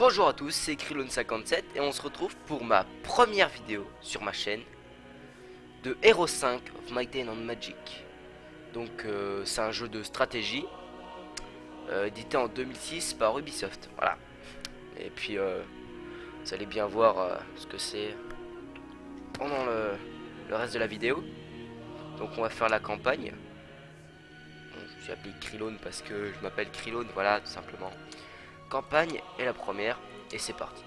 Bonjour à tous, c'est Krylon57 et on se retrouve pour ma première vidéo sur ma chaîne de Hero 5 of Might and Magic. Donc c'est un jeu de stratégie édité en 2006 par Ubisoft. Voilà. Et puis vous allez bien voir ce que c'est pendant le reste de la vidéo. Donc on va faire la campagne. Bon, je suis appelé Krylon parce que je m'appelle Krylon, voilà, tout simplement. Campagne est la première et c'est parti.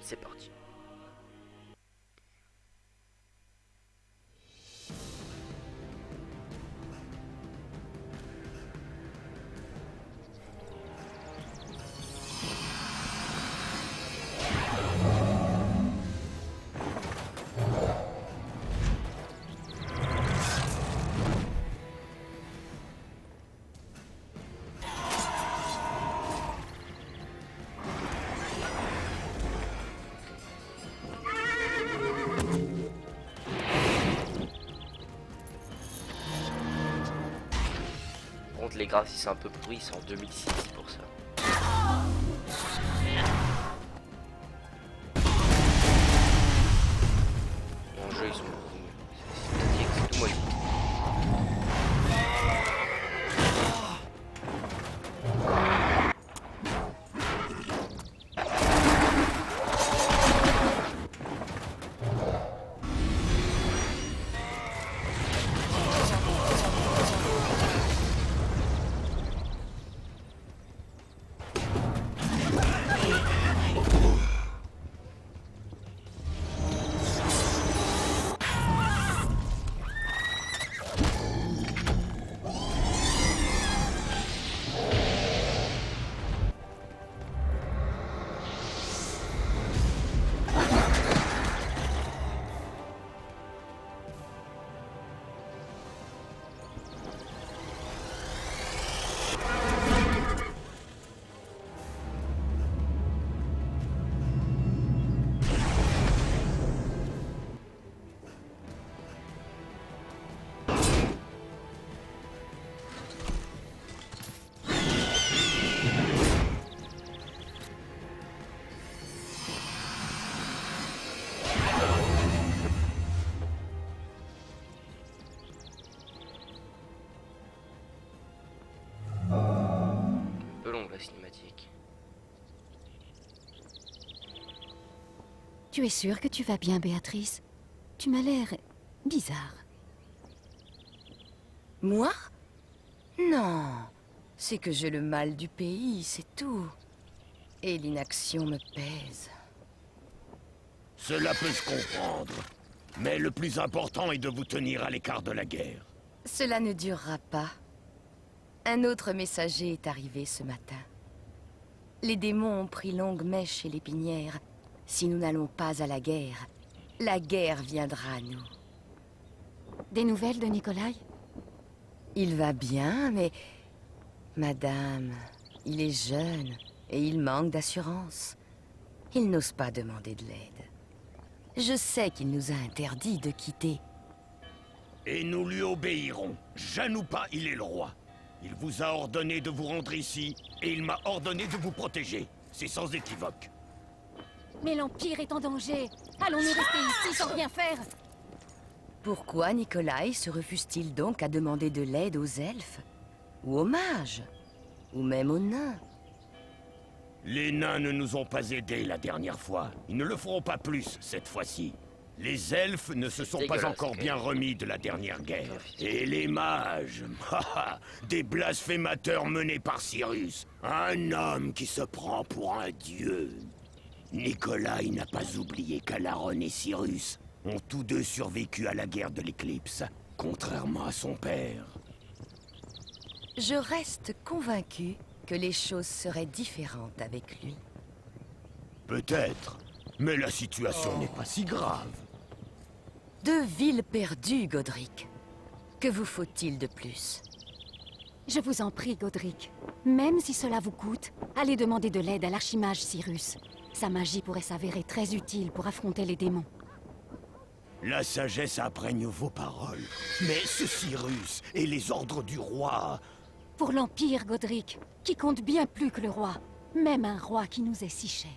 C'est parti. Par contre les graphes si c'est un peu pourri, c'est en 2006 pour ça. En jeu ils sont beaucoup mieux. C'est tout moisi. La cinématique. Tu es sûre que tu vas bien, Béatrice? Tu m'as l'air bizarre. Moi? Non. C'est que j'ai le mal du pays, c'est tout. Et l'inaction me pèse. Cela peut se comprendre. Mais le plus important est de vous tenir à l'écart de la guerre. Cela ne durera pas. Un autre messager est arrivé ce matin. Les démons ont pris longue mèche chez l'épinière. Si nous n'allons pas à la guerre viendra à nous. Des nouvelles de Nikolai? Il va bien, mais... Madame, il est jeune et il manque d'assurance. Il n'ose pas demander de l'aide. Je sais qu'il nous a interdit de quitter. Et nous lui obéirons. Janoupa, il est le roi. Il vous a ordonné de vous rendre ici, et il m'a ordonné de vous protéger. C'est sans équivoque. Mais l'Empire est en danger. Allons-nous rester ici sans rien faire? Pourquoi Nikolai se refuse-t-il donc à demander de l'aide aux elfes? Ou aux mages? Ou même aux nains? Les nains ne nous ont pas aidés la dernière fois. Ils ne le feront pas plus cette fois-ci. Les elfes ne se sont pas encore bien remis de la dernière guerre. Et les mages, des blasphémateurs menés par Cyrus. Un homme qui se prend pour un dieu. Nikolai n'a pas oublié qu'Alaron et Cyrus ont tous deux survécu à la guerre de l'éclipse, contrairement à son père. Je reste convaincue que les choses seraient différentes avec lui. Peut-être, mais la situation n'est pas si grave. 2 villes perdues, Godric. Que vous faut-il de plus? Je vous en prie, Godric. Même si cela vous coûte, allez demander de l'aide à l'archimage Cyrus. Sa magie pourrait s'avérer très utile pour affronter les démons. La sagesse imprègne vos paroles. Mais ce Cyrus et les ordres du roi... Pour l'Empire, Godric, qui compte bien plus que le roi. Même un roi qui nous est si cher.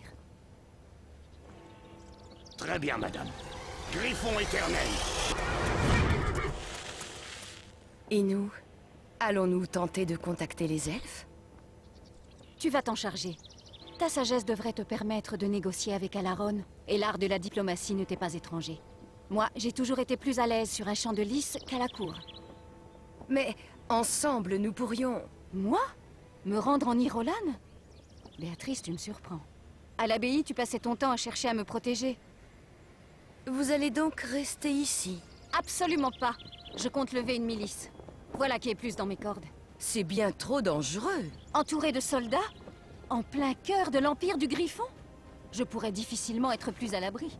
Très bien, madame. Griffon éternel. Et nous? Allons-nous tenter de contacter les elfes? Tu vas t'en charger. Ta sagesse devrait te permettre de négocier avec Alaron, et l'art de la diplomatie ne t'est pas étranger. Moi, j'ai toujours été plus à l'aise sur un champ de lys qu'à la cour. Mais ensemble, nous pourrions... Moi? Me rendre en Irolan? Béatrice, tu me surprends. À l'abbaye, tu passais ton temps à chercher à me protéger. Vous allez donc rester ici? Absolument pas. Je compte lever une milice. Voilà qui est plus dans mes cordes. C'est bien trop dangereux. Entouré de soldats? En plein cœur de l'Empire du Griffon? Je pourrais difficilement être plus à l'abri.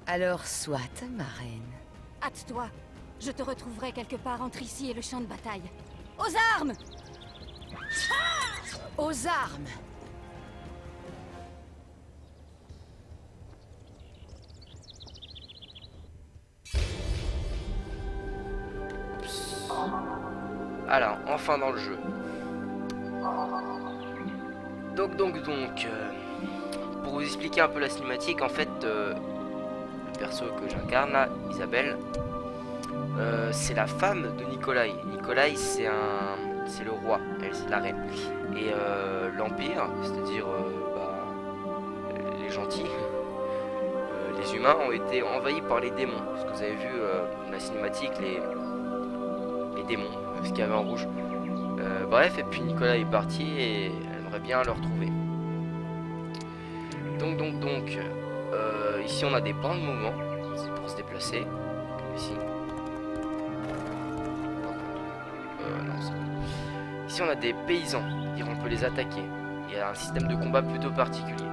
Alors soit, ma reine. Hâte-toi. Je te retrouverai quelque part entre ici et le champ de bataille. Aux armes! Aux armes! Alors, enfin dans le jeu. Pour vous expliquer un peu la cinématique, en fait, le perso que j'incarne là, Isabelle, c'est la femme de Nikolai. Nikolai, c'est le roi, elle c'est la reine. Et l'Empire, c'est-à-dire les gentils, les humains ont été envahis par les démons. Parce que vous avez vu dans la cinématique les démons, ce qu'il y avait en rouge. Bref, et puis Nicolas est parti et elle aimerait bien le retrouver. Ici on a des points de mouvement, c'est pour se déplacer, comme ici. Non, ça... Ici on a des paysans, c'est-à-dire on peut les attaquer. Il y a un système de combat plutôt particulier.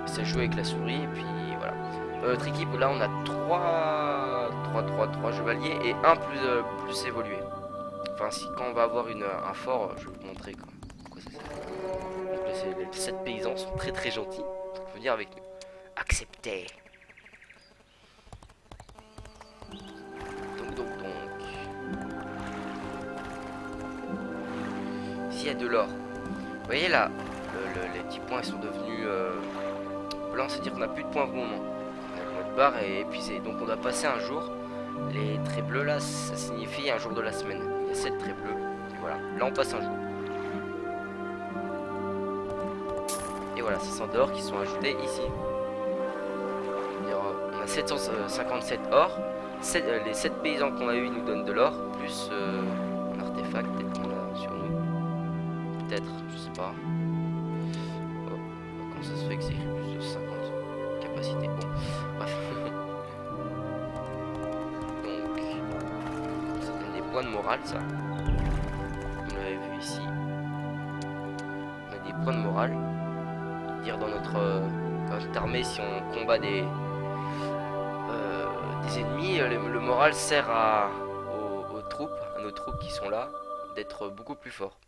Ça joue avec la souris et puis voilà. Notre équipe, là on a 3 chevaliers et un plus évolué. Enfin, quand on va avoir un fort, je vais vous montrer quoi ça sert. Donc là, les 7 paysans sont très gentils. Donc, venir avec nous. Acceptez. Donc. Ici, il y a de l'or. Vous voyez là, les petits points ils sont devenus blancs, c'est-à-dire qu'on n'a plus de points pour le moment. Notre barre est épuisée. Donc, on doit passer un jour. Les traits bleus là, ça signifie un jour de la semaine. Il y a 7 traits bleus. Et voilà, là on passe un jour. Et voilà, 600 d'or qui sont ajoutés ici. On a 757 or. Les 7 paysans qu'on a eu nous donnent de l'or. Plus un artefact peut-être qu'on a sur nous. Peut-être, je sais pas. Oh, comment ça se fait que c'est écrit plus de 50 capacité. Bon, bref. De morale, ça vous l'avez vu ici, on a des points de morale, dire dans notre armée, si on combat des ennemis, le moral sert aux troupes, à nos troupes qui sont là, d'être beaucoup plus forts.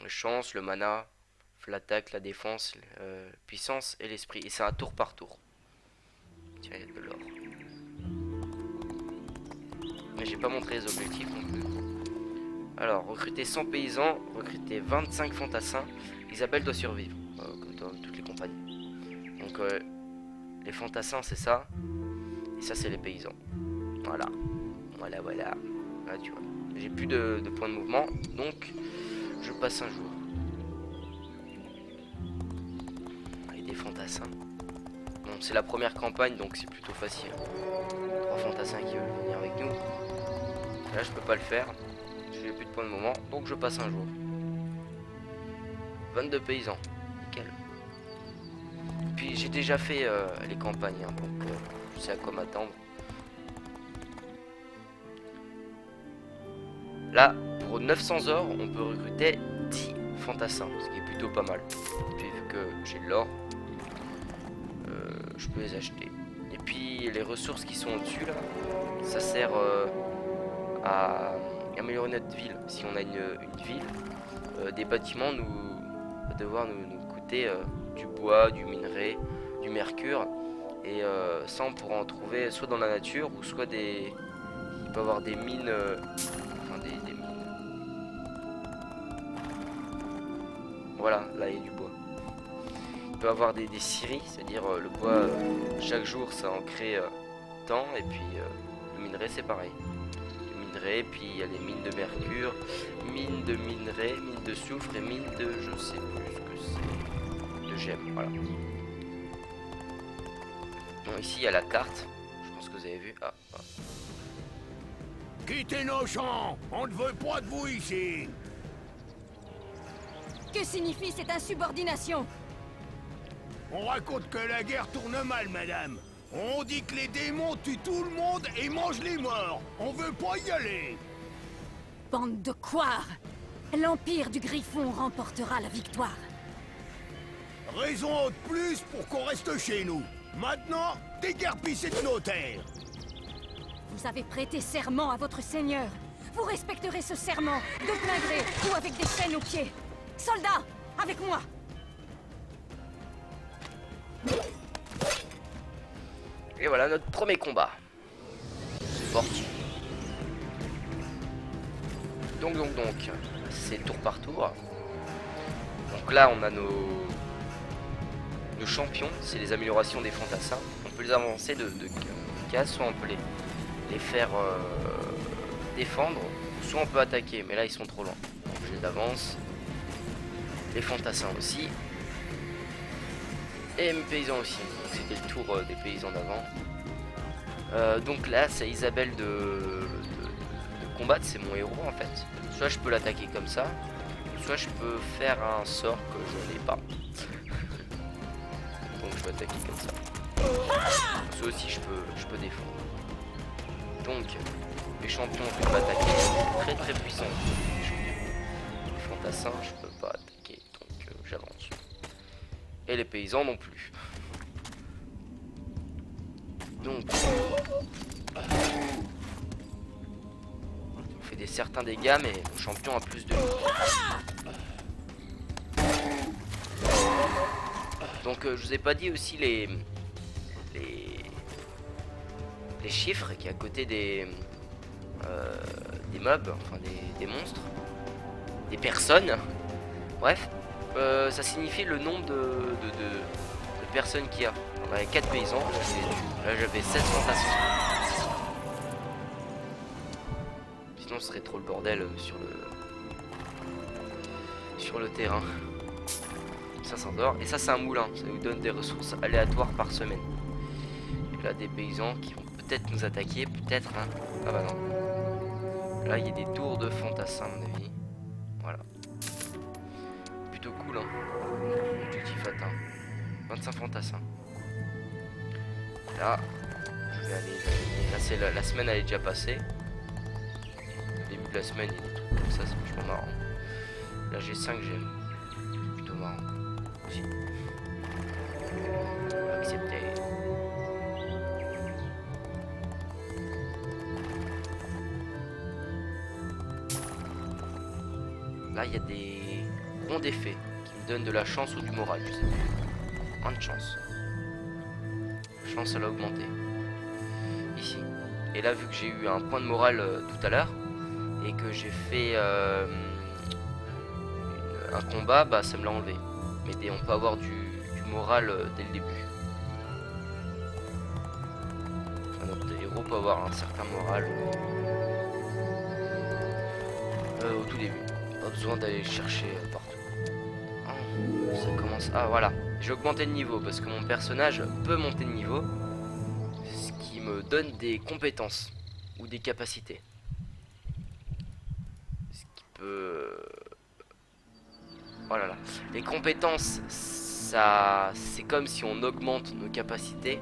La chance, le mana, l'attaque, la défense, puissance et l'esprit, et c'est un tour par tour. Tiens, il y a de l'or. Mais j'ai pas montré les objectifs non plus. Alors, recruter 100 paysans, recruter 25 fantassins. Isabelle doit survivre, comme dans toutes les compagnies. Donc, les fantassins, c'est ça. Et ça, c'est les paysans. Voilà. Là, tu vois. J'ai plus de points de mouvement, donc je passe un jour. Et des fantassins. Bon, c'est la première campagne, donc c'est plutôt facile. 3 fantassins qui veulent venir avec nous. Là je peux pas le faire, j'ai plus de points de moment, donc je passe un jour. 22 paysans, nickel. Puis j'ai déjà fait les campagnes, hein, donc je sais à quoi m'attendre. Là, pour 900 or, on peut recruter 10 fantassins, ce qui est plutôt pas mal. Et puis vu que j'ai de l'or, je peux les acheter. Et puis les ressources qui sont au-dessus là, ça sert à améliorer notre ville. Si on a une ville, des bâtiments va devoir nous coûter du bois, du minerai, du mercure. Et ça on pourra en trouver soit dans la nature ou soit des... Il peut y avoir des mines... Enfin des mines. Voilà, là il y a du bois. Il peut y avoir des scieries, c'est-à-dire le bois, chaque jour ça en crée tant. Et puis le minerai c'est pareil. Le minerai, puis il y a les mines de mercure, mines de minerai, mines de soufre et mines de... je sais plus ce que c'est. De gemmes, voilà. Bon, ici il y a la carte, je pense que vous avez vu. Ah. Quittez nos champs. On ne veut pas de vous ici. Que signifie cette insubordination? On raconte que la guerre tourne mal, madame. On dit que les démons tuent tout le monde et mangent les morts. On veut pas y aller. Bande de couards! L'Empire du Griffon remportera la victoire. Raison de plus pour qu'on reste chez nous. Maintenant, déguerpissez de nos terres. Vous avez prêté serment à votre seigneur. Vous respecterez ce serment, de plein gré ou avec des chaînes aux pieds. Soldats, avec moi! Et voilà notre premier combat. C'est parti. Donc, c'est tour par tour. Donc là, on a nos champions, c'est les améliorations des fantassins. On peut les avancer de cases, soit on peut les faire défendre, soit on peut attaquer. Mais là, ils sont trop loin. Donc, je les avance. Les fantassins aussi. Et mes paysans aussi. C'était le tour des paysans d'avant. Donc là, c'est Isabelle de combattre, c'est mon héros en fait. Soit je peux l'attaquer comme ça, soit je peux faire un sort que je n'ai pas. Donc je peux attaquer comme ça. Soit aussi je peux défendre. Donc les champions je peux pas attaquer, très puissants. Les fantassins je peux pas attaquer, donc j'avance. Et les paysans non plus. Donc on fait certains dégâts, mais le champion a plus de vie. Donc je vous ai pas dit aussi les chiffres qui est à côté des mobs, enfin des monstres, des personnes. Bref, ça signifie le nombre de personnes qu'il y a. On avait 4 paysans, là j'avais 16 fantassins. Sinon ce serait trop le bordel sur le terrain. Ça s'endort. Et ça c'est un moulin, ça nous donne des ressources aléatoires par semaine. Et là des paysans qui vont peut-être nous attaquer, peut-être hein. Ah bah non. Là il y a des tours de fantassins à mon avis. Voilà. Plutôt cool hein. Objectif atteint. 25 fantassins. Là, je vais aller. Là, c'est la semaine, elle est déjà passée. Au début de la semaine, il y a des trucs comme ça, c'est vachement marrant. Là, j'ai 5 gemmes. Plutôt marrant. Aussi. Accepter. Là, il y a des ronds d'effet qui me donnent de la chance ou du moral, je sais pas. 1 de chance. Chance elle a augmenté ici. Et là vu que j'ai eu un point de morale tout à l'heure et que j'ai fait un combat, bah ça me l'a enlevé. Mais on peut avoir du moral dès le début. Enfin, notre héros peut avoir un certain moral au tout début. Pas besoin d'aller chercher partout. Oh, ça commence. Ah voilà. J'ai augmenté le niveau parce que mon personnage peut monter de niveau, ce qui me donne des compétences ou des capacités. Ce qui peut... Oh là là. Les compétences, ça, c'est comme si on augmente nos capacités,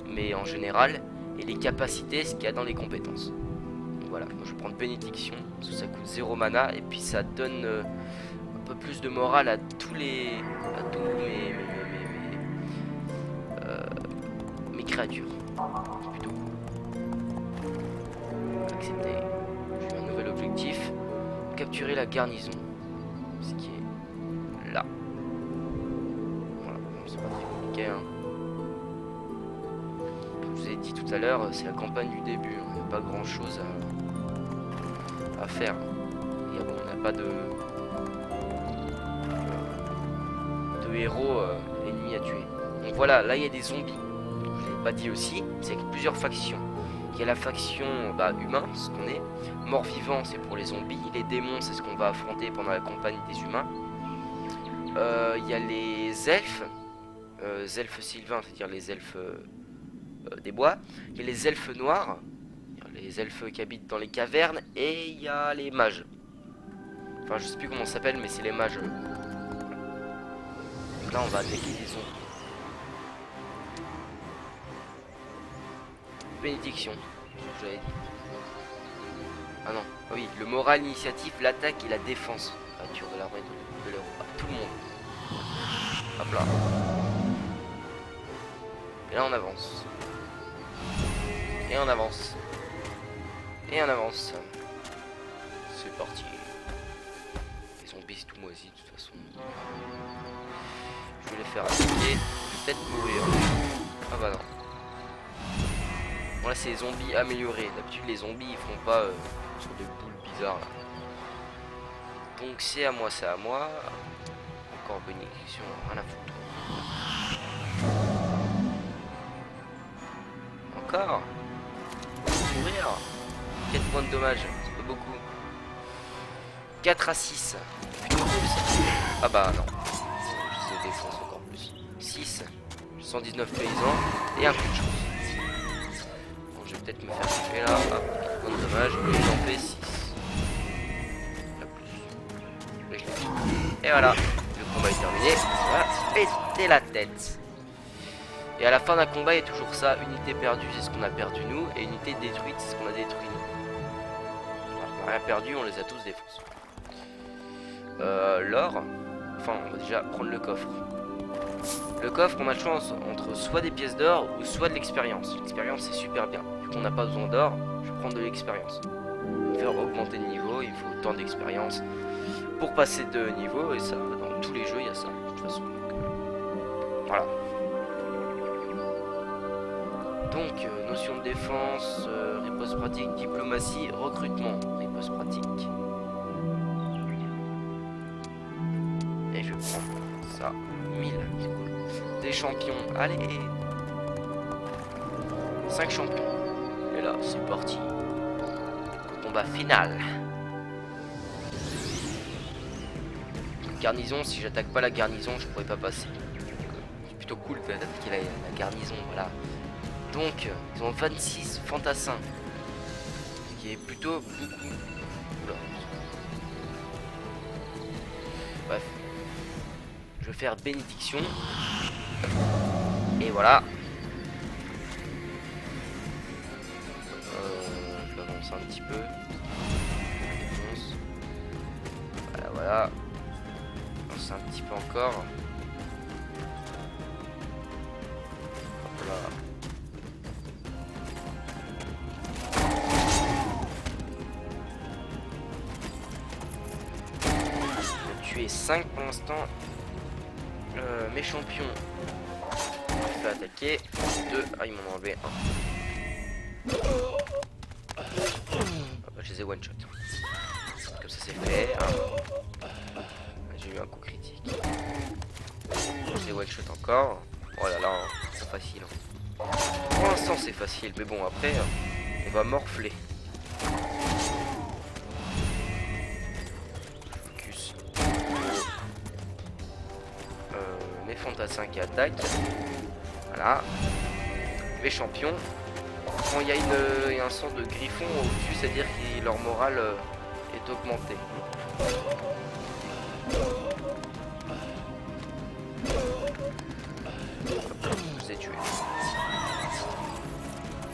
mais en général, et les capacités, ce qu'il y a dans les compétences. Donc voilà, moi je vais prendre bénédiction, parce que ça coûte 0 mana, et puis ça donne un peu plus de morale à tous mes créatures. C'est plutôt cool. Accepter. J'ai un nouvel objectif. Capturer la garnison. Ce qui est là. Voilà, c'est pas très compliqué hein. tout à l'heure, c'est la campagne du début. Il n'y a pas grand chose à faire. Et bon, on n'a pas de héros ennemis à tuer. Donc voilà, là il y a des zombies. Je l'ai pas dit aussi, c'est avec plusieurs factions. Il y a la faction humain, ce qu'on est. Mort-vivant, c'est pour les zombies. Les démons, c'est ce qu'on va affronter pendant la campagne des humains. Il y a les elfes. Elfes sylvains, c'est-à-dire les elfes des bois. Il y a les elfes noirs, les elfes qui habitent dans les cavernes. Et il y a les mages. Enfin, je sais plus comment ça s'appelle, mais c'est les mages. Donc là, on va attaquer des zombies. Bénédiction, j'avais dit. Ah non, ah oui, le moral, l'initiative, l'attaque et la défense. Créature de l'armée de l'euro. Tout le monde. Hop là. Et là on avance. Et on avance. Et on avance. C'est parti. Les zombies c'est tout moisi de toute façon. Je vais les faire attaquer. Je vais peut-être mourir. Ah bah non. Bon là c'est les zombies améliorés. D'habitude les zombies ils font pas sur des boules bizarres là. Donc c'est à moi, c'est à moi. Encore bénédiction, rien à foutre. Encore mourir. 4 points de dommage, c'est pas beaucoup. 4 à 6. Plutôt cool ça. Ah bah non. Je défonce encore plus. 6. 119 paysans et un coup de chance. Bon, je vais peut-être me faire tuer là. Hop, 4 points de dommage. Et j'en fais 6. Pas plus. Et voilà. Le combat est terminé. Voilà. Péter la tête. Et à la fin d'un combat, il y a toujours ça. Unité perdue, c'est ce qu'on a perdu nous. Et unité détruite, c'est ce qu'on a détruit nous. On n'a rien perdu, on les a tous défoncés. L'or. Enfin, on va déjà prendre le coffre. Le coffre, on a le choix entre soit des pièces d'or ou soit de l'expérience. L'expérience, c'est super bien. Vu qu'on n'a pas besoin d'or, je vais prendre de l'expérience. Faire augmenter de niveau, il faut autant d'expérience pour passer de niveau. Et ça, dans tous les jeux, il y a ça. De toute façon. Donc, voilà. Donc, notion de défense, riposte pratique, diplomatie, recrutement, riposte pratique. Et je prends ça, 1000, c'est cool. Des champions, allez 5 champions. Et là, c'est parti. Combat final. Garnison, si j'attaque pas la garnison, je pourrais pas passer. C'est plutôt cool d'attaquer la garnison, voilà. Donc, ils ont 26 fantassins. Ce qui est plutôt beaucoup. Oula. Bref. Je vais faire bénédiction. Et voilà. Je vais avancer un petit peu. Voilà, voilà. Avancer un petit peu encore. Hop là. Tuer 5 pour l'instant. Mes champions. Je vais attaquer. 2. Ah, ils m'ont enlevé 1. Je les ai one shot. Comme ça c'est fait. J'ai eu un coup critique. Je les one shot encore. Oh là là, c'est facile. Pour l'instant c'est facile. Mais bon, après, on va morfler. Fantassin qui attaque. Voilà. Les champions. Quand il y a un sort de griffon au-dessus, c'est-à-dire que leur morale est augmentée. Je les ai tués.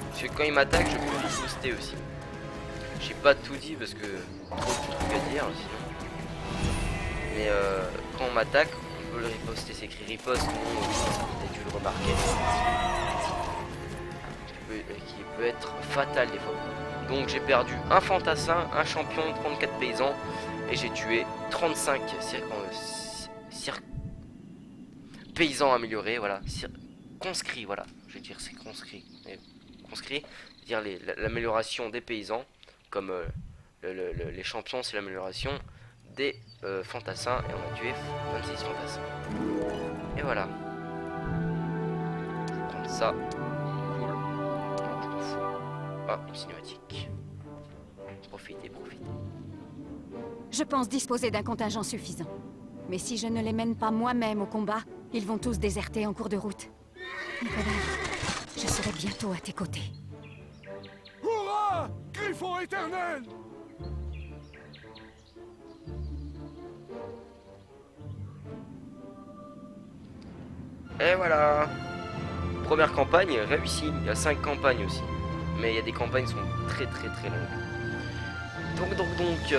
Parce que quand ils m'attaquent, je peux les booster aussi. J'ai pas tout dit parce que trop de trucs à dire sinon. Mais quand on m'attaque, le riposter, c'est écrit riposte, non, vous avez dû le remarquer. Qui peut être fatal des fois. Donc j'ai perdu un fantassin, un champion, 34 paysans, et j'ai tué 35 paysans améliorés, voilà. Conscrits, voilà. Je vais dire c'est conscrit. Mais conscrits, dire l'amélioration des paysans, comme les champions, c'est l'amélioration des fantassins, et on a tué 26 fantassins. Et voilà. Je vais prendre ça. Cool. Non, je m'en fous. Ah, une cinématique. Profitez. Je pense disposer d'un contingent suffisant. Mais si je ne les mène pas moi-même au combat, ils vont tous déserter en cours de route. Nicolas, je serai bientôt à tes côtés. Hurrah! Griffon éternel! Et voilà. Première campagne réussie. Il y a 5 campagnes aussi. Mais il y a des campagnes qui sont très longues. Donc,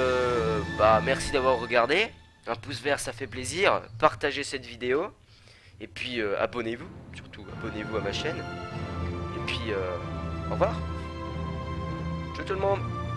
bah merci d'avoir regardé. Un pouce vert, ça fait plaisir. Partagez cette vidéo. Et puis abonnez-vous. Surtout abonnez-vous à ma chaîne. Et puis au revoir. Ciao tout le monde.